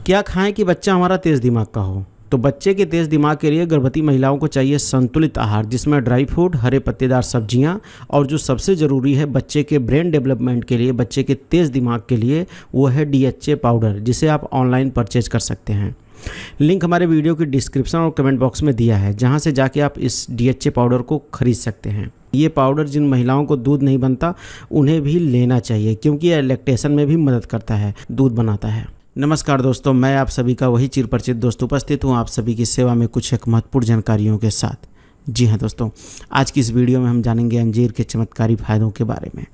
क्या खाएं कि बच्चा हमारा तेज़ दिमाग का हो? तो बच्चे के तेज़ दिमाग के लिए गर्भवती महिलाओं को चाहिए संतुलित आहार, जिसमें ड्राई फ्रूट, हरे पत्तेदार सब्जियां, और जो सबसे ज़रूरी है बच्चे के ब्रेन डेवलपमेंट के लिए, बच्चे के तेज़ दिमाग के लिए, वो है DHA पाउडर, जिसे आप ऑनलाइन परचेज कर सकते हैं। लिंक हमारे वीडियो की डिस्क्रिप्शन और कमेंट बॉक्स में दिया है, जहां से जाके आप इस DHA पाउडर को खरीद सकते हैं। ये पाउडर जिन महिलाओं को दूध नहीं बनता उन्हें भी लेना चाहिए, क्योंकि यह लैक्टेशन में भी मदद करता है, दूध बनाता है। नमस्कार दोस्तों, मैं आप सभी का वही चिरपरिचित दोस्त उपस्थित हूँ आप सभी की सेवा में कुछ एक महत्वपूर्ण जानकारियों के साथ। जी हाँ दोस्तों, आज की इस वीडियो में हम जानेंगे अंजीर के चमत्कारी फायदों के बारे में।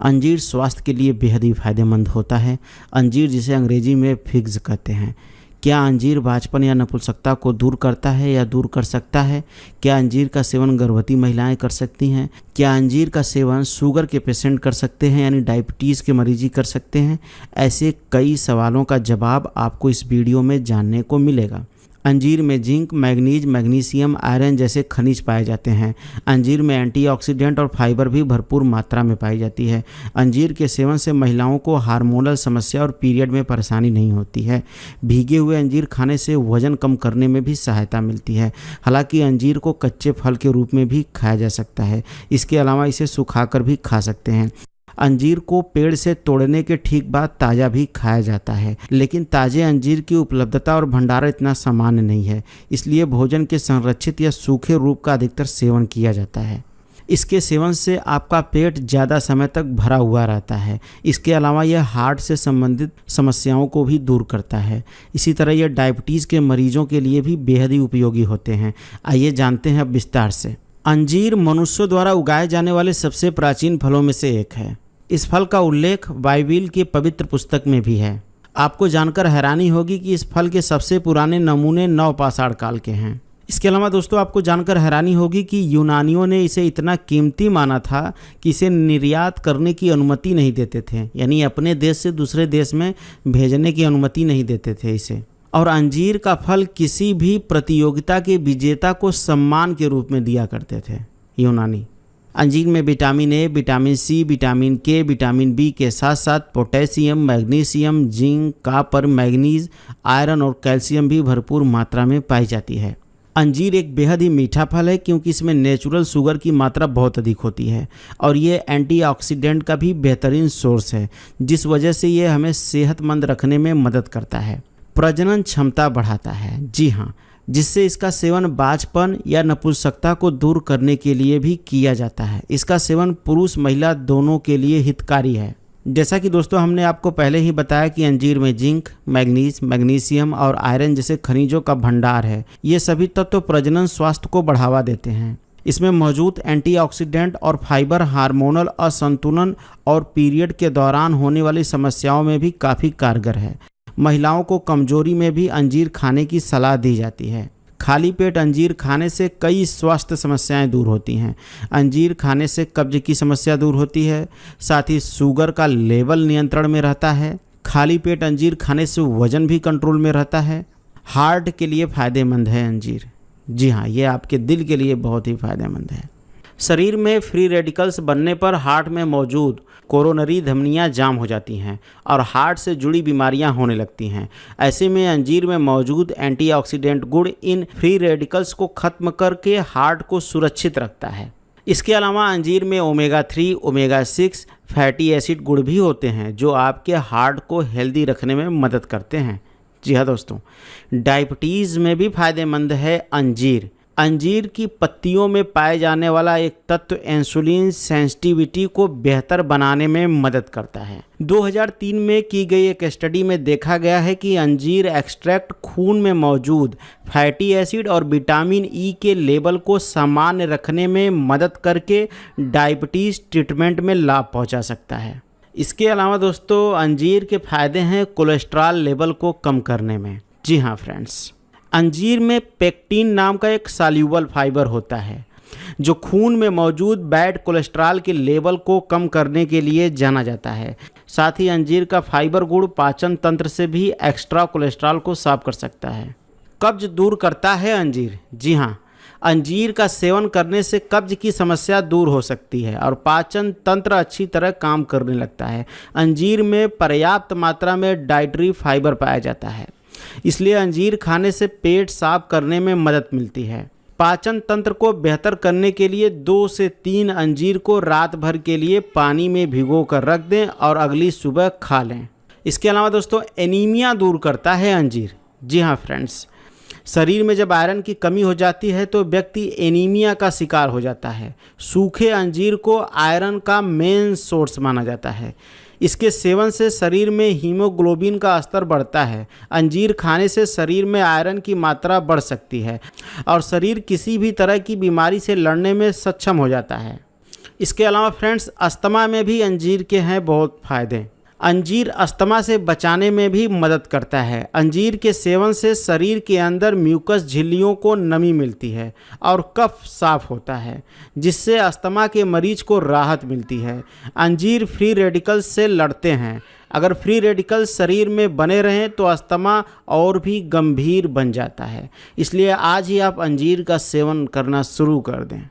अंजीर स्वास्थ्य के लिए बेहद ही फायदेमंद होता है। अंजीर, जिसे अंग्रेजी में फिग्स कहते हैं। क्या अंजीर बांझपन या नपुंसकता को दूर करता है या दूर कर सकता है? क्या अंजीर का सेवन गर्भवती महिलाएं कर सकती हैं? क्या अंजीर का सेवन शुगर के पेशेंट कर सकते हैं, यानी डायबिटीज़ के मरीज ही कर सकते हैं? ऐसे कई सवालों का जवाब आपको इस वीडियो में जानने को मिलेगा। अंजीर में जिंक, मैग्नीज, मैग्नीशियम, आयरन जैसे खनिज पाए जाते हैं। अंजीर में एंटीऑक्सीडेंट और फाइबर भी भरपूर मात्रा में पाई जाती है। अंजीर के सेवन से महिलाओं को हार्मोनल समस्या और पीरियड में परेशानी नहीं होती है। भीगे हुए अंजीर खाने से वजन कम करने में भी सहायता मिलती है। हालांकि अंजीर को कच्चे फल के रूप में भी खाया जा सकता है। इसके अलावा इसे सुखाकर भी खा सकते हैं। अंजीर को पेड़ से तोड़ने के ठीक बाद ताज़ा भी खाया जाता है, लेकिन ताज़े अंजीर की उपलब्धता और भंडारण इतना सामान्य नहीं है, इसलिए भोजन के संरक्षित या सूखे रूप का अधिकतर सेवन किया जाता है। इसके सेवन से आपका पेट ज़्यादा समय तक भरा हुआ रहता है। इसके अलावा यह हार्ट से संबंधित समस्याओं को भी दूर करता है। इसी तरह यह डायबिटीज़ के मरीजों के लिए भी बेहद ही उपयोगी होते हैं। आइए जानते हैं अब विस्तार से। अंजीर मनुष्यों द्वारा उगाए जाने वाले सबसे प्राचीन फलों में से एक है। इस फल का उल्लेख बाइबिल की पवित्र पुस्तक में भी है। आपको जानकर हैरानी होगी कि इस फल के सबसे पुराने नमूने नवपाषाण काल के हैं। इसके अलावा दोस्तों, आपको जानकर हैरानी होगी कि यूनानियों ने इसे इतना कीमती माना था कि इसे निर्यात करने की अनुमति नहीं देते थे, यानी अपने देश से दूसरे देश में भेजने की अनुमति नहीं देते थे इसे। और अंजीर का फल किसी भी प्रतियोगिता के विजेता को सम्मान के रूप में दिया करते थे यूनानी। अंजीर में vitamin A, vitamin C, vitamin K, vitamin B के साथ साथ potassium, magnesium, zinc, copper, manganese, iron और कैल्शियम भी भरपूर मात्रा में पाई जाती है। अंजीर एक बेहद ही मीठा फल है, क्योंकि इसमें नेचुरल शुगर की मात्रा बहुत अधिक होती है, और ये एंटीऑक्सीडेंट का भी बेहतरीन सोर्स है, जिस वजह से ये हमें सेहतमंद रखने में मदद करता है। प्रजनन क्षमता बढ़ाता है, जी हाँ, जिससे इसका सेवन बांझपन या नपुंसकता को दूर करने के लिए भी किया जाता है। इसका सेवन पुरुष महिला दोनों के लिए हितकारी है। जैसा कि दोस्तों हमने आपको पहले ही बताया कि अंजीर में जिंक, मैग्नीज, मैग्नीशियम और आयरन जैसे खनिजों का भंडार है। ये सभी तत्व प्रजनन स्वास्थ्य को बढ़ावा देते हैं। इसमें मौजूद एंटीऑक्सीडेंट और फाइबर हार्मोनल असंतुलन और पीरियड के दौरान होने वाली समस्याओं में भी काफ़ी कारगर है। महिलाओं को कमजोरी में भी अंजीर खाने की सलाह दी जाती है। खाली पेट अंजीर खाने से कई स्वास्थ्य समस्याएं दूर होती हैं। अंजीर खाने से कब्ज की समस्या दूर होती है, साथ ही शुगर का लेवल नियंत्रण में रहता है। खाली पेट अंजीर खाने से वजन भी कंट्रोल में रहता है। हार्ट के लिए फ़ायदेमंद है अंजीर, जी हाँ, ये आपके दिल के लिए बहुत ही फ़ायदेमंद है। शरीर में फ्री रेडिकल्स बनने पर हार्ट में मौजूद कोरोनरी धमनियां जाम हो जाती हैं और हार्ट से जुड़ी बीमारियां होने लगती हैं। ऐसे में अंजीर में मौजूद एंटीऑक्सीडेंट गुण इन फ्री रेडिकल्स को खत्म करके हार्ट को सुरक्षित रखता है। इसके अलावा अंजीर में ओमेगा 3, ओमेगा 6 फैटी एसिड गुण भी होते हैं, जो आपके हार्ट को हेल्दी रखने में मदद करते हैं। जी हाँ दोस्तों, डायबिटीज़ में भी फायदेमंद है अंजीर। अंजीर की पत्तियों में पाए जाने वाला एक तत्व इंसुलिन सेंसिटिविटी को बेहतर बनाने में मदद करता है। 2003 में की गई एक स्टडी में देखा गया है कि अंजीर एक्सट्रैक्ट खून में मौजूद फैटी एसिड और विटामिन ई के लेवल को सामान्य रखने में मदद करके डायबिटीज़ ट्रीटमेंट में लाभ पहुंचा सकता है। इसके अलावा दोस्तों, अंजीर के फायदे हैं कोलेस्ट्रॉल लेवल को कम करने में। जी हाँ फ्रेंड्स, अंजीर में पेक्टिन नाम का एक सॉल्यूबल फाइबर होता है, जो खून में मौजूद बैड कोलेस्ट्रॉल के लेवल को कम करने के लिए जाना जाता है। साथ ही अंजीर का फाइबर गुण पाचन तंत्र से भी एक्स्ट्रा कोलेस्ट्रॉल को साफ कर सकता है। कब्ज दूर करता है अंजीर, जी हाँ, अंजीर का सेवन करने से कब्ज की समस्या दूर हो सकती है और पाचन तंत्र अच्छी तरह काम करने लगता है। अंजीर में पर्याप्त मात्रा में डाइटरी फाइबर पाया जाता है। इसलिए अंजीर खाने से पेट साफ करने में मदद मिलती है। पाचन तंत्र को बेहतर करने के लिए 2 से 3 अंजीर को रात भर के लिए पानी में भिगो कर रख दें और अगली सुबह खा लें। इसके अलावा दोस्तों एनीमिया दूर करता है अंजीर। जी हाँ फ्रेंड्स, शरीर में जब आयरन की कमी हो जाती है तो व्यक्ति एनीमिया का शिकार हो जाता है। सूखे अंजीर को आयरन का मेन सोर्स माना जाता है। इसके सेवन से शरीर में हीमोग्लोबिन का स्तर बढ़ता है। अंजीर खाने से शरीर में आयरन की मात्रा बढ़ सकती है और शरीर किसी भी तरह की बीमारी से लड़ने में सक्षम हो जाता है। इसके अलावा फ्रेंड्स, अस्थमा में भी अंजीर के हैं बहुत फ़ायदे। अंजीर अस्थमा से बचाने में भी मदद करता है। अंजीर के सेवन से शरीर के अंदर म्यूकस झिल्लियों को नमी मिलती है और कफ साफ होता है, जिससे अस्थमा के मरीज को राहत मिलती है। अंजीर फ्री रेडिकल्स से लड़ते हैं। अगर फ्री रेडिकल्स शरीर में बने रहें तो अस्थमा और भी गंभीर बन जाता है। इसलिए आज ही आप अंजीर का सेवन करना शुरू कर दें।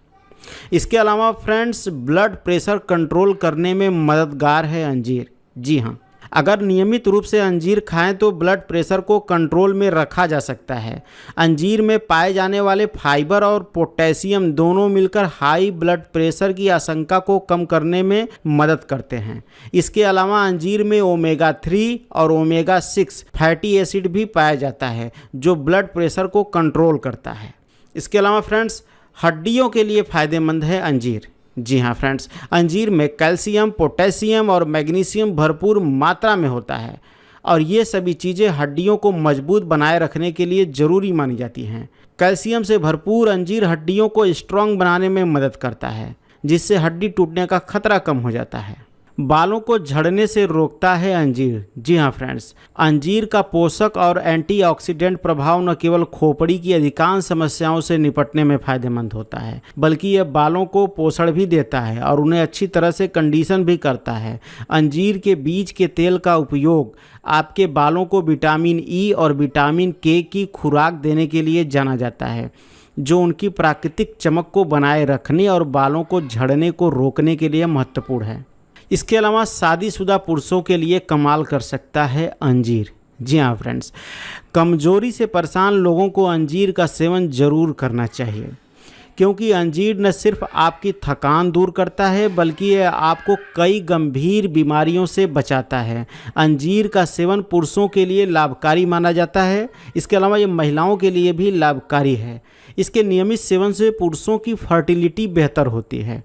इसके अलावा फ्रेंड्स, ब्लड प्रेशर कंट्रोल करने में मददगार है अंजीर। जी हाँ, अगर नियमित रूप से अंजीर खाएं तो ब्लड प्रेशर को कंट्रोल में रखा जा सकता है। अंजीर में पाए जाने वाले फाइबर और पोटेशियम दोनों मिलकर हाई ब्लड प्रेशर की आशंका को कम करने में मदद करते हैं। इसके अलावा अंजीर में ओमेगा 3 और ओमेगा 6 फैटी एसिड भी पाया जाता है, जो ब्लड प्रेशर को कंट्रोल करता है। इसके अलावा फ्रेंड्स, हड्डियों के लिए फ़ायदेमंद है अंजीर। जी हाँ फ्रेंड्स, अंजीर में कैल्शियम, पोटेशियम और मैग्नीशियम भरपूर मात्रा में होता है और ये सभी चीज़ें हड्डियों को मजबूत बनाए रखने के लिए ज़रूरी मानी जाती हैं। कैल्शियम से भरपूर अंजीर हड्डियों को स्ट्रॉन्ग बनाने में मदद करता है, जिससे हड्डी टूटने का खतरा कम हो जाता है। बालों को झड़ने से रोकता है अंजीर। जी हाँ फ्रेंड्स, अंजीर का पोषक और एंटीऑक्सीडेंट प्रभाव न केवल खोपड़ी की अधिकांश समस्याओं से निपटने में फ़ायदेमंद होता है, बल्कि यह बालों को पोषण भी देता है और उन्हें अच्छी तरह से कंडीशन भी करता है। अंजीर के बीज के तेल का उपयोग आपके बालों को विटामिन ई और विटामिन के की खुराक देने के लिए जाना जाता है, जो उनकी प्राकृतिक चमक को बनाए रखने और बालों को झड़ने को रोकने के लिए महत्वपूर्ण है। इसके अलावा शादीशुदा पुरुषों के लिए कमाल कर सकता है अंजीर। जी हाँ फ्रेंड्स, कमजोरी से परेशान लोगों को अंजीर का सेवन जरूर करना चाहिए, क्योंकि अंजीर न सिर्फ आपकी थकान दूर करता है बल्कि यह आपको कई गंभीर बीमारियों से बचाता है। अंजीर का सेवन पुरुषों के लिए लाभकारी माना जाता है। इसके अलावा ये महिलाओं के लिए भी लाभकारी है। इसके नियमित सेवन से पुरुषों की फर्टिलिटी बेहतर होती है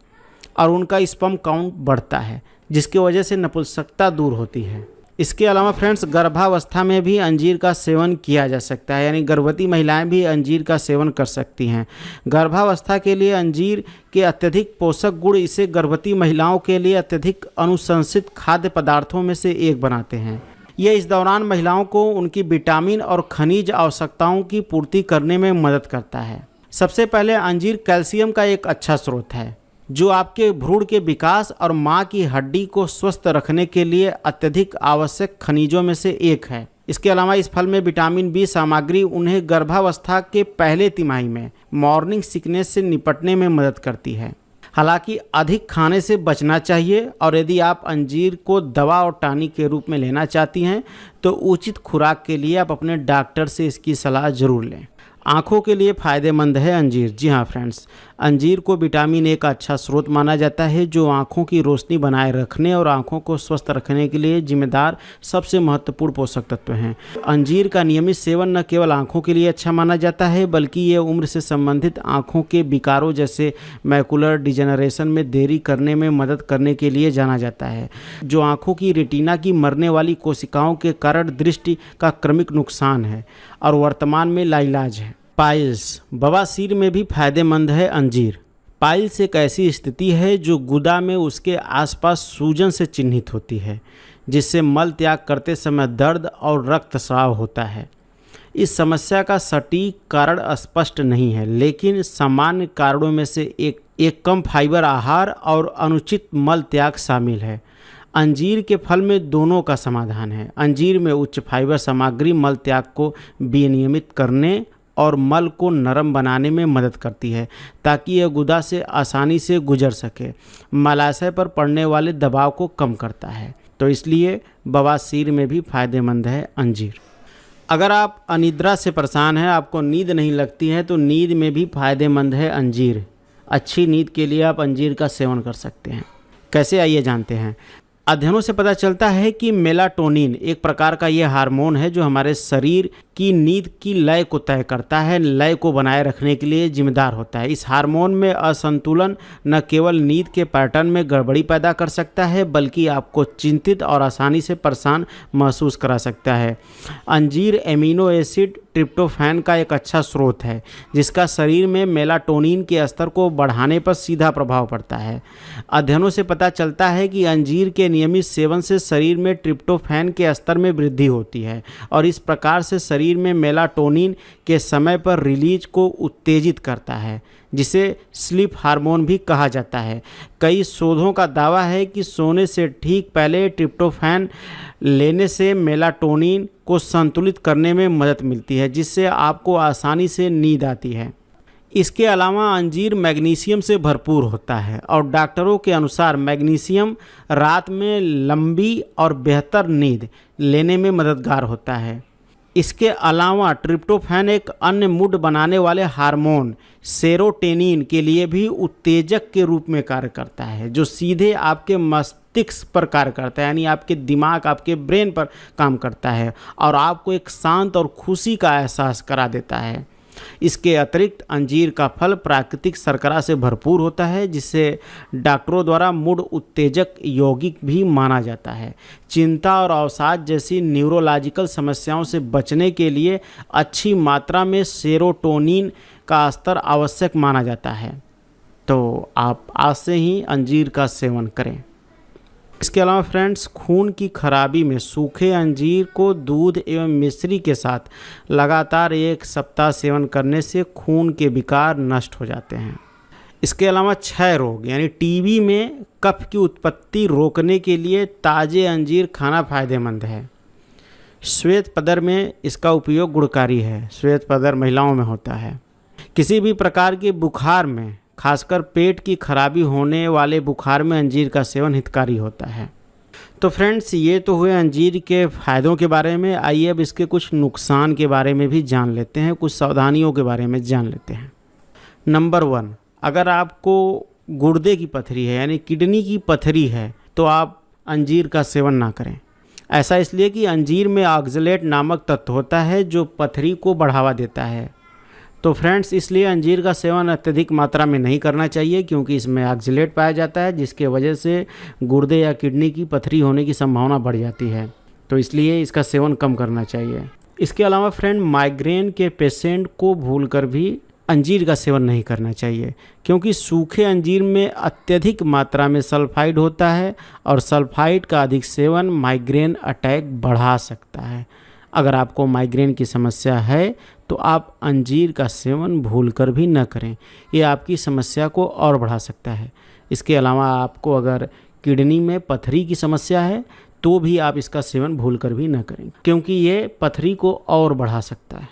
और उनका स्पर्म काउंट बढ़ता है, जिसकी वजह से नपुंसकता दूर होती है। इसके अलावा फ्रेंड्स, गर्भावस्था में भी अंजीर का सेवन किया जा सकता है, यानी गर्भवती महिलाएं भी अंजीर का सेवन कर सकती हैं। गर्भावस्था के लिए अंजीर के अत्यधिक पोषक गुण इसे गर्भवती महिलाओं के लिए अत्यधिक अनुशंसित खाद्य पदार्थों में से एक बनाते हैं। यह इस दौरान महिलाओं को उनकी विटामिन और खनिज आवश्यकताओं की पूर्ति करने में मदद करता है। सबसे पहले अंजीर कैल्शियम का एक अच्छा स्रोत है, जो आपके भ्रूण के विकास और मां की हड्डी को स्वस्थ रखने के लिए अत्यधिक आवश्यक खनिजों में से एक है। इसके अलावा इस फल में विटामिन बी सामग्री उन्हें गर्भावस्था के पहले तिमाही में मॉर्निंग सिकनेस से निपटने में मदद करती है। हालांकि अधिक खाने से बचना चाहिए और यदि आप अंजीर को दवा और टॉनिक के रूप में लेना चाहती हैं तो उचित खुराक के लिए आप अपने डॉक्टर से इसकी सलाह जरूर लें। आँखों के लिए फ़ायदेमंद है अंजीर। जी हाँ फ्रेंड्स, अंजीर को विटामिन ए का अच्छा स्रोत माना जाता है, जो आँखों की रोशनी बनाए रखने और आँखों को स्वस्थ रखने के लिए जिम्मेदार सबसे महत्वपूर्ण पोषक तत्व हैं। अंजीर का नियमित सेवन न केवल आँखों के लिए अच्छा माना जाता है, बल्कि ये उम्र से संबंधित आँखों के विकारों जैसे मैकुलर डिजेनरेशन में देरी करने में मदद करने के लिए जाना जाता है, जो आँखों की रेटिना की मरने वाली कोशिकाओं के कारण दृष्टि का क्रमिक नुकसान है और वर्तमान में लाइलाज है। पाइल्स, बवासीर में भी फायदेमंद है अंजीर। पाइल्स एक ऐसी स्थिति है जो गुदा में उसके आसपास सूजन से चिन्हित होती है, जिससे मल त्याग करते समय दर्द और रक्तस्राव होता है। इस समस्या का सटीक कारण स्पष्ट नहीं है, लेकिन सामान्य कारणों में से एक कम फाइबर आहार और अनुचित मल त्याग शामिल है। अंजीर के फल में दोनों का समाधान है। अंजीर में उच्च फाइबर सामग्री मल त्याग को विनियमित करने और मल को नरम बनाने में मदद करती है, ताकि यह गुदा से आसानी से गुजर सके। मलाशय पर पड़ने वाले दबाव को कम करता है, तो इसलिए बवासीर में भी फायदेमंद है अंजीर। अगर आप अनिद्रा से परेशान हैं, आपको नींद नहीं लगती है, तो नींद में भी फ़ायदेमंद है अंजीर। अच्छी नींद के लिए आप अंजीर का सेवन कर सकते हैं। कैसे, आइए जानते हैं। अध्ययनों से पता चलता है कि मेलाटोनिन एक प्रकार का ये हार्मोन है जो हमारे शरीर की नींद की लय को तय करता है, लय को बनाए रखने के लिए जिम्मेदार होता है। इस हार्मोन में असंतुलन न केवल नींद के पैटर्न में गड़बड़ी पैदा कर सकता है, बल्कि आपको चिंतित और आसानी से परेशान महसूस करा सकता है। अंजीर एमिनो एसिड ट्रिप्टोफैन का एक अच्छा स्रोत है, जिसका शरीर में मेलाटोनिन के स्तर को बढ़ाने पर सीधा प्रभाव पड़ता है। अध्ययनों से पता चलता है कि अंजीर के नियमित सेवन से शरीर में ट्रिप्टोफैन के स्तर में वृद्धि होती है और इस प्रकार से शरीर में मेलाटोनिन के समय पर रिलीज को उत्तेजित करता है, जिसे स्लीप हार्मोन भी कहा जाता है। कई शोधों का दावा है कि सोने से ठीक पहले ट्रिप्टोफैन लेने से मेलाटोनिन को संतुलित करने में मदद मिलती है, जिससे आपको आसानी से नींद आती है। इसके अलावा अंजीर मैग्नीशियम से भरपूर होता है और डॉक्टरों के अनुसार मैग्नीशियम रात में लंबी और बेहतर नींद लेने में मददगार होता है। इसके अलावा ट्रिप्टोफैन एक अन्य मूड बनाने वाले हार्मोन सेरोटोनिन के लिए भी उत्तेजक के रूप में कार्य करता है, जो सीधे आपके मस्तिष्क पर कार्य करता है, यानी आपके दिमाग, आपके ब्रेन पर काम करता है और आपको एक शांत और खुशी का एहसास करा देता है। इसके अतिरिक्त अंजीर का फल प्राकृतिक शर्करा से भरपूर होता है, जिसे डॉक्टरों द्वारा मूड उत्तेजक यौगिक भी माना जाता है। चिंता और अवसाद जैसी न्यूरोलॉजिकल समस्याओं से बचने के लिए अच्छी मात्रा में सेरोटोनिन का स्तर आवश्यक माना जाता है। तो आप आज से ही अंजीर का सेवन करें। इसके अलावा फ्रेंड्स, खून की खराबी में सूखे अंजीर को दूध एवं मिश्री के साथ लगातार 1 सप्ताह सेवन करने से खून के विकार नष्ट हो जाते हैं। इसके अलावा क्षय रोग यानी टीबी में कफ की उत्पत्ति रोकने के लिए ताज़े अंजीर खाना फायदेमंद है। श्वेत पदर में इसका उपयोग गुणकारी है। श्वेत पदर महिलाओं में होता है। किसी भी प्रकार के बुखार में, खासकर पेट की खराबी होने वाले बुखार में अंजीर का सेवन हितकारी होता है। तो फ्रेंड्स, ये तो हुए अंजीर के फ़ायदों के बारे में। आइए अब इसके कुछ नुकसान के बारे में भी जान लेते हैं, कुछ सावधानियों के बारे में जान लेते हैं। नंबर 1, अगर आपको गुर्दे की पथरी है यानी किडनी की पथरी है, तो आप अंजीर का सेवन ना करें। ऐसा इसलिए कि अंजीर में ऑक्सलेट नामक तत्व होता है जो पथरी को बढ़ावा देता है। तो फ्रेंड्स, इसलिए अंजीर का सेवन अत्यधिक मात्रा में नहीं करना चाहिए, क्योंकि इसमें ऑक्सलेट पाया जाता है, जिसके वजह से गुर्दे या किडनी की पथरी होने की संभावना बढ़ जाती है। तो इसलिए इसका सेवन कम करना चाहिए। इसके अलावा फ्रेंड, माइग्रेन के पेशेंट को भूलकर भी अंजीर का सेवन नहीं करना चाहिए, क्योंकि सूखे अंजीर में अत्यधिक मात्रा में सल्फाइड होता है और सल्फाइड का अधिक सेवन माइग्रेन अटैक बढ़ा सकता है। अगर आपको माइग्रेन की समस्या है तो आप अंजीर का सेवन भूलकर भी न करें, ये आपकी समस्या को और बढ़ा सकता है। इसके अलावा आपको अगर किडनी में पथरी की समस्या है तो भी आप इसका सेवन भूलकर भी न करें, क्योंकि ये पथरी को और बढ़ा सकता है।